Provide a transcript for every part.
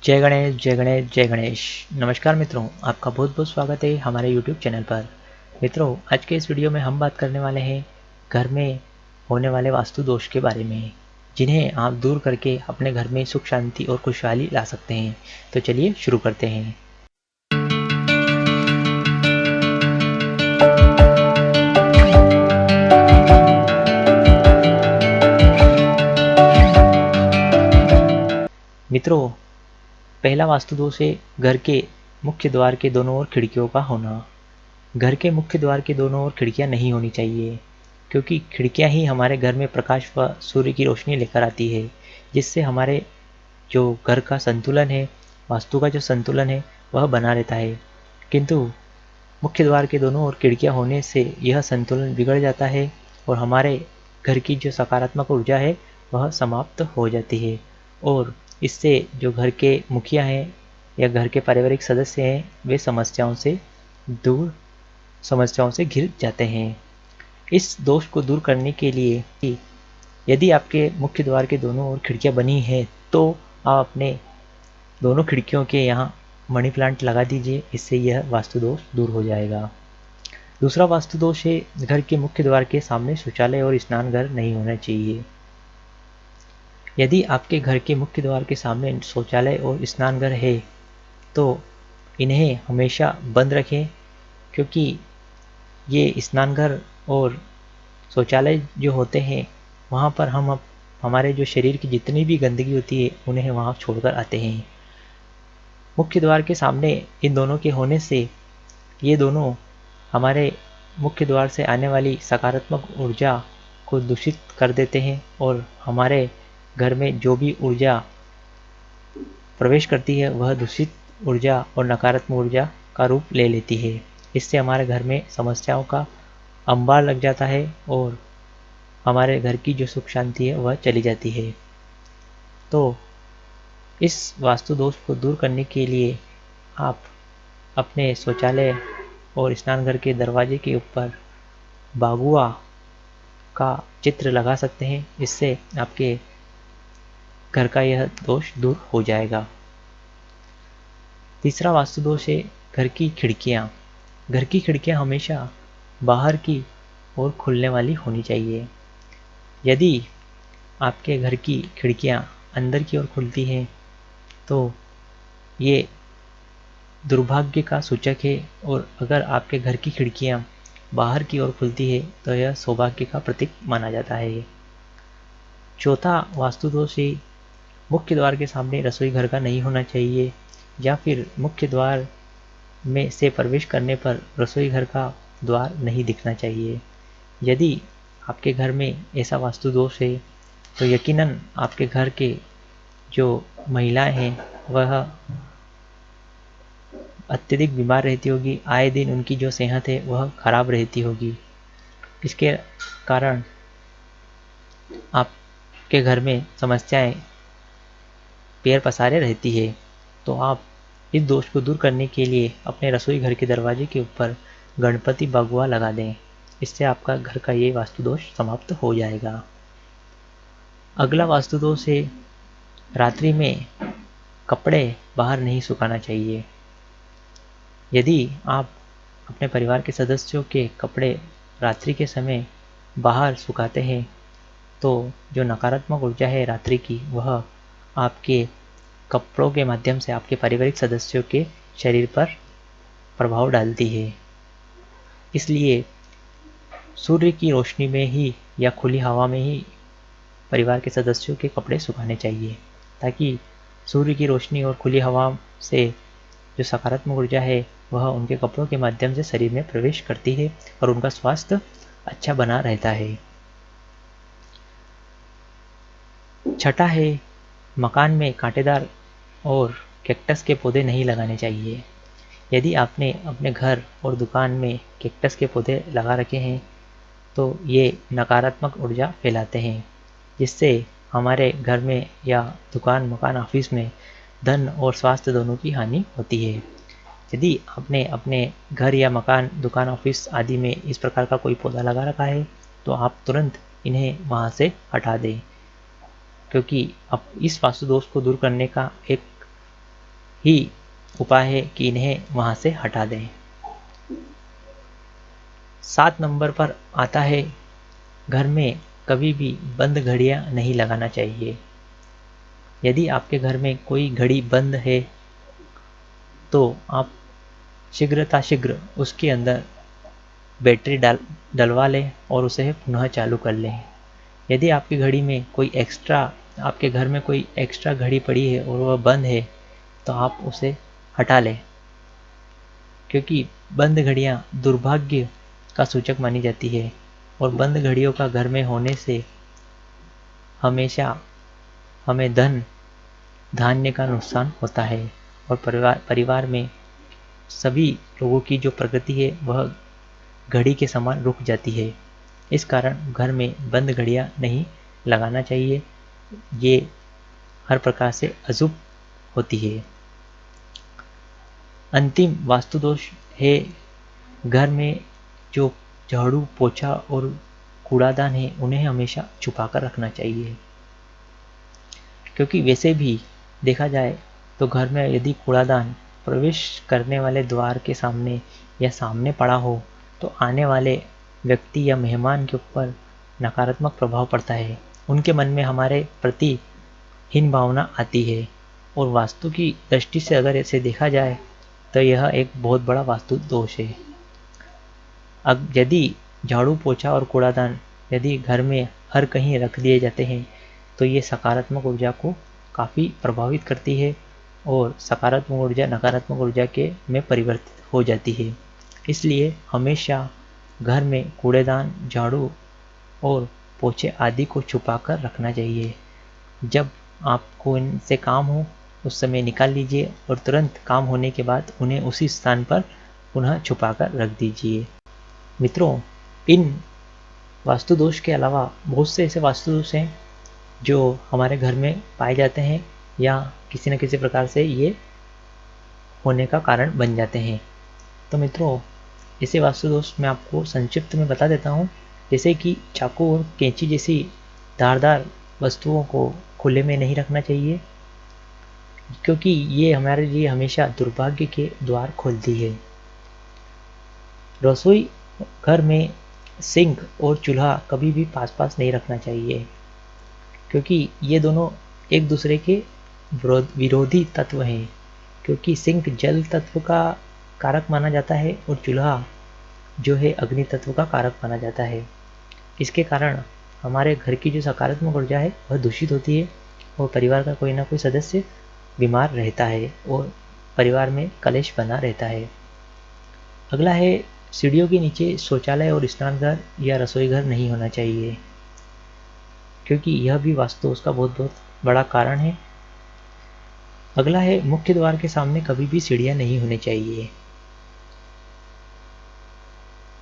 जय गणेश जय गणेश जय गणेश। नमस्कार मित्रों, आपका बहुत बहुत स्वागत है हमारे YouTube चैनल पर। मित्रों, आज के इस वीडियो में हम बात करने वाले हैं घर में होने वाले वास्तु दोष के बारे में, जिन्हें आप दूर करके अपने घर में सुख शांति और खुशहाली ला सकते हैं। तो चलिए शुरू करते हैं। मित्रों, पहला वास्तु दोष है घर के मुख्य द्वार के दोनों ओर खिड़कियों का होना। घर के मुख्य द्वार के दोनों ओर खिड़कियां नहीं होनी चाहिए, क्योंकि खिड़कियां ही हमारे घर में प्रकाश व सूर्य की रोशनी लेकर आती है, जिससे हमारे जो घर का संतुलन है, वास्तु का जो संतुलन है, वह बना रहता है। किंतु मुख्य द्वार के दोनों ओर खिड़कियां होने से यह संतुलन बिगड़ जाता है और हमारे घर की जो सकारात्मक ऊर्जा है वह समाप्त हो जाती है, और इससे जो घर के मुखिया हैं या घर के पारिवारिक सदस्य हैं, वे समस्याओं से घिर जाते हैं। इस दोष को दूर करने के लिए यदि आपके मुख्य द्वार के दोनों ओर खिड़कियां बनी हैं, तो आप अपने दोनों खिड़कियों के यहाँ मनी प्लांट लगा दीजिए। इससे यह वास्तु दोष दूर हो जाएगा। दूसरा वास्तु दोष है घर के मुख्य द्वार के सामने शौचालय और स्नानघर नहीं होना चाहिए। यदि आपके घर के मुख्य द्वार के सामने शौचालय और स्नानघर है, तो इन्हें हमेशा बंद रखें, क्योंकि ये स्नानघर और शौचालय जो होते हैं, वहाँ पर हम हमारे जो शरीर की जितनी भी गंदगी होती है उन्हें वहाँ छोड़कर आते हैं। मुख्य द्वार के सामने इन दोनों के होने से ये दोनों हमारे मुख्य द्वार से आने वाली सकारात्मक ऊर्जा को दूषित कर देते हैं, और हमारे घर में जो भी ऊर्जा प्रवेश करती है वह दूषित ऊर्जा और नकारात्मक ऊर्जा का रूप ले लेती है। इससे हमारे घर में समस्याओं का अंबार लग जाता है और हमारे घर की जो सुख शांति है वह चली जाती है। तो इस वास्तु दोष को दूर करने के लिए आप अपने शौचालय और स्नानघर के दरवाजे के ऊपर बागुआ का चित्र लगा सकते हैं। इससे आपके घर का यह दोष दूर हो जाएगा। तीसरा वास्तु दोष है घर की खिड़कियाँ। घर की खिड़कियाँ हमेशा बाहर की ओर खुलने वाली होनी चाहिए। यदि आपके घर की खिड़कियाँ अंदर की ओर खुलती हैं, तो ये दुर्भाग्य का सूचक है, और अगर आपके घर की खिड़कियाँ बाहर की ओर खुलती है तो यह सौभाग्य का प्रतीक माना जाता है। चौथा वास्तु दोष है मुख्य द्वार के सामने रसोई घर का नहीं होना चाहिए, या फिर मुख्य द्वार में से प्रवेश करने पर रसोई घर का द्वार नहीं दिखना चाहिए। यदि आपके घर में ऐसा वास्तु दोष है, तो यकीनन आपके घर के जो महिलाएं हैं वह अत्यधिक बीमार रहती होगी। आए दिन उनकी जो सेहत है वह खराब रहती होगी। इसके कारण आपके घर में समस्याएं पैर पसारे रहती है। तो आप इस दोष को दूर करने के लिए अपने रसोई घर के दरवाजे के ऊपर गणपति बगुआ लगा दें। इससे आपका घर का ये वास्तु दोष समाप्त हो जाएगा। अगला वास्तु दोष है रात्रि में कपड़े बाहर नहीं सुखाना चाहिए। यदि आप अपने परिवार के सदस्यों के कपड़े रात्रि के समय बाहर सुखाते हैं, तो जो नकारात्मक ऊर्जा है रात्रि की, वह आपके कपड़ों के माध्यम से आपके पारिवारिक सदस्यों के शरीर पर प्रभाव डालती है। इसलिए सूर्य की रोशनी में ही या खुली हवा में ही परिवार के सदस्यों के कपड़े सुखाने चाहिए, ताकि सूर्य की रोशनी और खुली हवा से जो सकारात्मक ऊर्जा है वह उनके कपड़ों के माध्यम से शरीर में प्रवेश करती है और उनका स्वास्थ्य अच्छा बना रहता है। छठा है मकान में कांटेदार और कैक्टस के पौधे नहीं लगाने चाहिए। यदि आपने अपने घर और दुकान में कैक्टस के पौधे लगा रखे हैं, तो ये नकारात्मक ऊर्जा फैलाते हैं, जिससे हमारे घर में या दुकान, मकान, ऑफिस में धन और स्वास्थ्य दोनों की हानि होती है। यदि आपने अपने घर या मकान, दुकान, ऑफिस आदि में इस प्रकार का कोई पौधा लगा रखा है, तो आप तुरंत इन्हें वहाँ से हटा दें, क्योंकि अब इस वास्तु दोष को दूर करने का एक ही उपाय है कि इन्हें वहाँ से हटा दें। 7 नंबर पर आता है, घर में कभी भी बंद घड़ियाँ नहीं लगाना चाहिए। यदि आपके घर में कोई घड़ी बंद है तो आप शीघ्र उसके अंदर बैटरी डलवा लें और उसे पुनः चालू कर लें। यदि आपकी घड़ी में कोई आपके घर में कोई एक्स्ट्रा घड़ी पड़ी है और वह बंद है तो आप उसे हटा लें, क्योंकि बंद घड़ियाँ दुर्भाग्य का सूचक मानी जाती है और बंद घड़ियों का घर में होने से हमेशा हमें धान्य का नुकसान होता है और परिवार में सभी लोगों की जो प्रगति है वह घड़ी के समान रुक जाती है। इस कारण घर में बंद घड़ियाँ नहीं लगाना चाहिए, ये हर प्रकार से अशुभ होती है। अंतिम वास्तु दोष है, घर में जो झाड़ू पोछा और कूड़ादान है उन्हें हमेशा छुपा कर रखना चाहिए, क्योंकि वैसे भी देखा जाए तो घर में यदि कूड़ादान प्रवेश करने वाले द्वार के सामने या सामने पड़ा हो तो आने वाले व्यक्ति या मेहमान के ऊपर नकारात्मक प्रभाव पड़ता है। उनके मन में हमारे प्रति हीन भावना आती है और वास्तु की दृष्टि से अगर इसे देखा जाए तो यह एक बहुत बड़ा वास्तु दोष है। अब यदि झाड़ू पोछा और कूड़ादान यदि घर में हर कहीं रख दिए जाते हैं तो ये सकारात्मक ऊर्जा को काफ़ी प्रभावित करती है और सकारात्मक ऊर्जा नकारात्मक ऊर्जा में परिवर्तित हो जाती है। इसलिए हमेशा घर में कूड़ेदान, झाड़ू और पोछे आदि को छुपा कर रखना चाहिए। जब आपको इनसे काम हो उस समय निकाल लीजिए और तुरंत काम होने के बाद उन्हें उसी स्थान पर पुनः छुपा कर रख दीजिए। मित्रों, इन वास्तु दोष के अलावा बहुत से ऐसे वास्तु दोष हैं जो हमारे घर में पाए जाते हैं या किसी न किसी प्रकार से ये होने का कारण बन जाते हैं। तो मित्रों, ऐसे वास्तु दोष मैं आपको संक्षिप्त में बता देता हूँ, जैसे कि चाकू और कैंची जैसी धारदार वस्तुओं को खुले में नहीं रखना चाहिए, क्योंकि ये हमारे लिए हमेशा दुर्भाग्य के द्वार खोलती है। रसोई घर में सिंक और चूल्हा कभी भी पास पास नहीं रखना चाहिए, क्योंकि ये दोनों एक दूसरे के विरोधी तत्व हैं। क्योंकि सिंक जल तत्व का कारक माना जाता है और चूल्हा जो है अग्नि तत्व का कारक माना जाता है। इसके कारण हमारे घर की जो सकारात्मक ऊर्जा है वह दूषित होती है और परिवार का कोई ना कोई सदस्य बीमार रहता है और परिवार में कलेश बना रहता है। अगला है, सीढ़ियों के नीचे शौचालय और स्नानघर या रसोई घर नहीं होना चाहिए, क्योंकि यह भी वास्तु उसका बहुत बड़ा कारण है। अगला है, मुख्य द्वार के सामने कभी भी सीढ़ियां नहीं होनी चाहिए।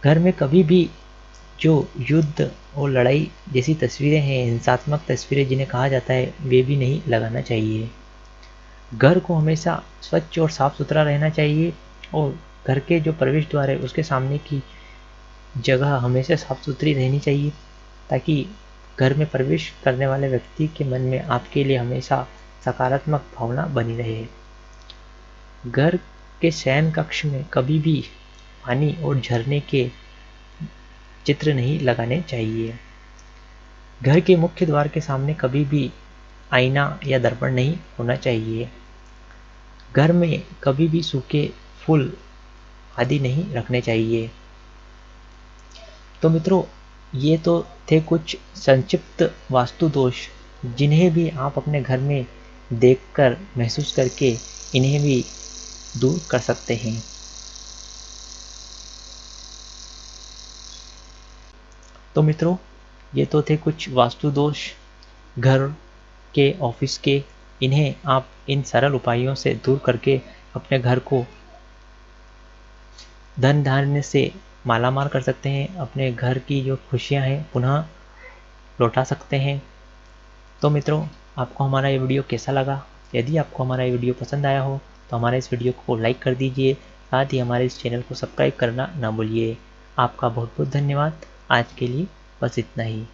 घर में कभी भी जो युद्ध और लड़ाई जैसी तस्वीरें हैं, हिंसात्मक तस्वीरें जिन्हें कहा जाता है, वे भी नहीं लगाना चाहिए। घर को हमेशा स्वच्छ और साफ सुथरा रहना चाहिए और घर के जो प्रवेश द्वार है उसके सामने की जगह हमेशा साफ सुथरी रहनी चाहिए, ताकि घर में प्रवेश करने वाले व्यक्ति के मन में आपके लिए हमेशा सकारात्मक भावना बनी रहे। घर के शयन कक्ष में कभी भी पानी और झरने के चित्र नहीं लगाने चाहिए। घर के मुख्य द्वार के सामने कभी भी आईना या दर्पण नहीं होना चाहिए। घर में कभी भी सूखे फूल आदि नहीं रखने चाहिए। तो मित्रों, ये तो थे कुछ संक्षिप्त वास्तु दोष, जिन्हें भी आप अपने घर में देखकर महसूस करके इन्हें भी दूर कर सकते हैं। तो मित्रों, ये तो थे कुछ वास्तु दोष घर के, ऑफिस के। इन्हें आप इन सरल उपायों से दूर करके अपने घर को धन धान्य से मालामाल कर सकते हैं, अपने घर की जो खुशियां हैं पुनः लौटा सकते हैं। तो मित्रों, आपको हमारा ये वीडियो कैसा लगा? यदि आपको हमारा ये वीडियो पसंद आया हो तो हमारे इस वीडियो को लाइक कर दीजिए, साथ ही हमारे इस चैनल को सब्सक्राइब करना ना भूलिए। आपका बहुत बहुत धन्यवाद। आज के लिए बस इतना ही।